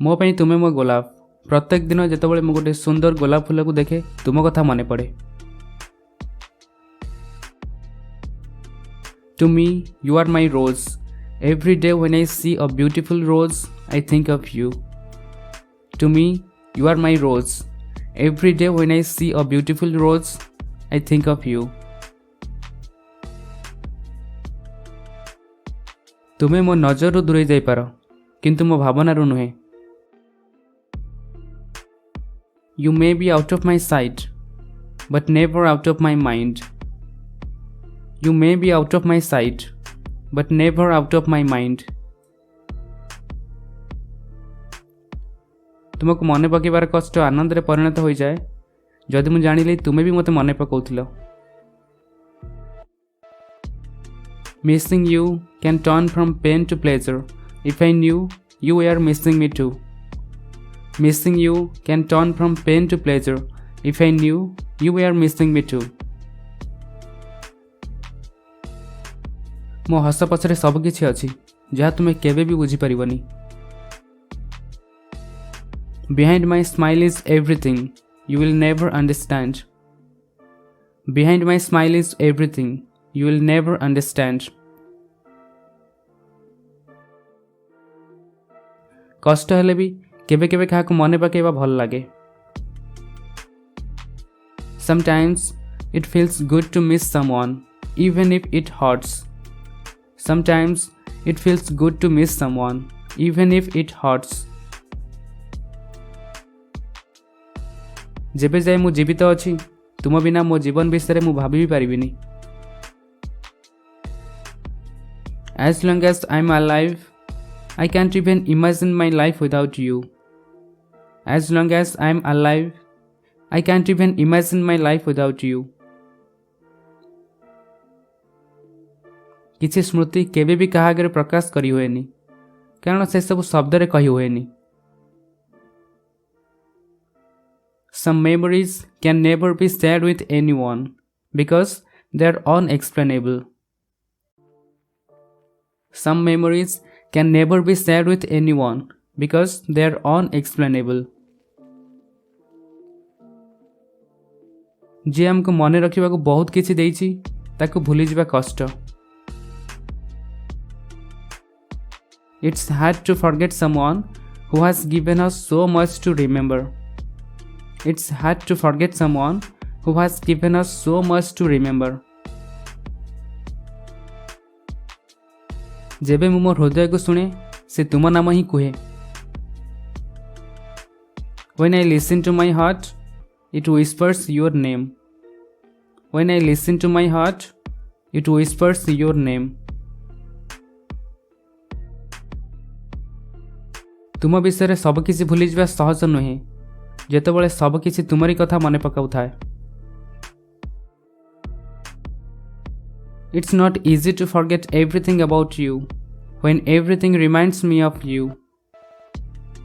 मो पई तुमे मो गोलाप। प्रत्येक दिन जेतेबेले मु गोटे सुंदर गोलाप फूल को देखे तुम कथा मन पड़े। To me you are my rose. Every day when I see a beautiful rose I think of you. To me you are my rose. Every day when I see a beautiful rose I think of you. तुमे मो नजर दूरे जाई पार किंतु मो भावना नुहे। You may be out of my sight, but never out of my mind. You may be out of my sight, but never out of my mind. तुमको मने पकेबार कष्ट आनंद रे परिणत हो जाए जदि मु जानिले तुमे भी मते मने पकाउथिलो। Missing you can turn from pain to pleasure if I knew you were missing me too. Missing you can turn from pain to pleasure if I knew you were missing me too. मो हस पछरे सब किछि अछि जहा तुमे केबे भी बुझी परिबनी। Behind my smile is everything you will never understand. Behind my smile is everything you will never understand. कष्ट हेले भी केबे केबे काहाकु मने पकेबा भल लागे। Sometimes it feels good to miss someone even if it hurts. Sometimes it feels good to miss someone even if it hurts. जेबे जाए मु जीवित अछि तुम बिना मो जीवन विषय मु भाबी भी परिबिनी। As long as I am alive, I can't even imagine my life without you. As long as I am alive, I can't even imagine my life without you. किछि स्मृति केबे भी कहा आगे प्रकाश करी हुएनी कारण से सब शब्द रे कही हुएनी। Some memories can never be shared with anyone because they are unexplainable. Some memories can never be shared with anyone because they are unexplainable. जे हमको मने रखिबा को बहुत किछि देइछि ताको भूली जिबा कष्ट। It's hard to forget someone who has given us so much to remember. It's hard to forget someone who has given us so much to remember. जेबे मु मोर हृदय को सुने से तुम नाम ही कुहे। When I listen to my heart, it whispers your name. When I listen to my heart, it whispers your name. तुम विषय सब किसी भूली जावा सहज नुहे जेतेबेले सब किसी तुमरी कथा मने पकाउथाय। It's not easy to forget everything about you when everything reminds me of you.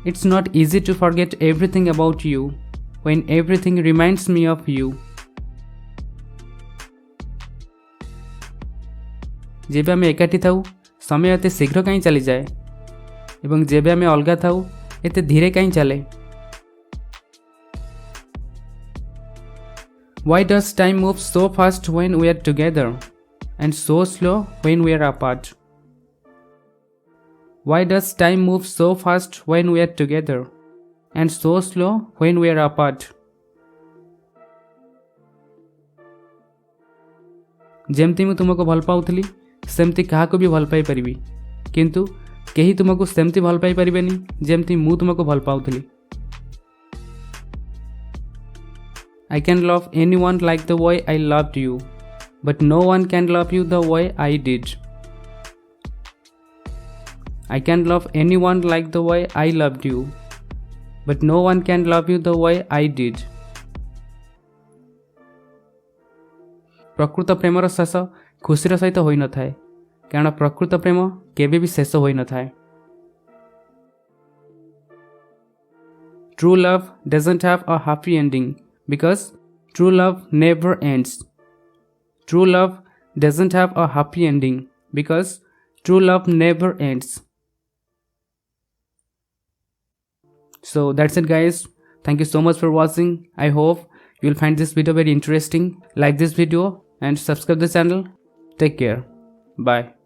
It's not easy to forget everything about you when everything reminds me of you. जेबे आमे एकाठी थाउ समय एते शीघ्र काई चली जाए एवं जेबे आमे अलगा थाउ एते धीरे काई चले। Why does time move so fast when we are together and so slow when we are apart? Why does time move so fast when we are together and so slow when we are apart? जेमती मु तुमको भल पाउथली सेमती काहाको भी भल पाई परिबी किंतु केही तुमको सेमती भल पाई परिबेनी जेमती मु तुमको भल पाउथली। I can love anyone like the way I loved you, but no one can love you the way I did. I can love anyone like the way I loved you, but no one can love you the way I did. प्रकृत Premiere शेष खुशीर सहित होई न थाए कारण प्रकृत प्रेम केबे भी शेष होई न थाए। True love doesn't have a happy ending because true love never ends. True love doesn't have a happy ending because true love never ends. So that's it guys. Thank you so much for watching. I hope you will find this video very interesting. Like this video and subscribe the channel. Take care. Bye.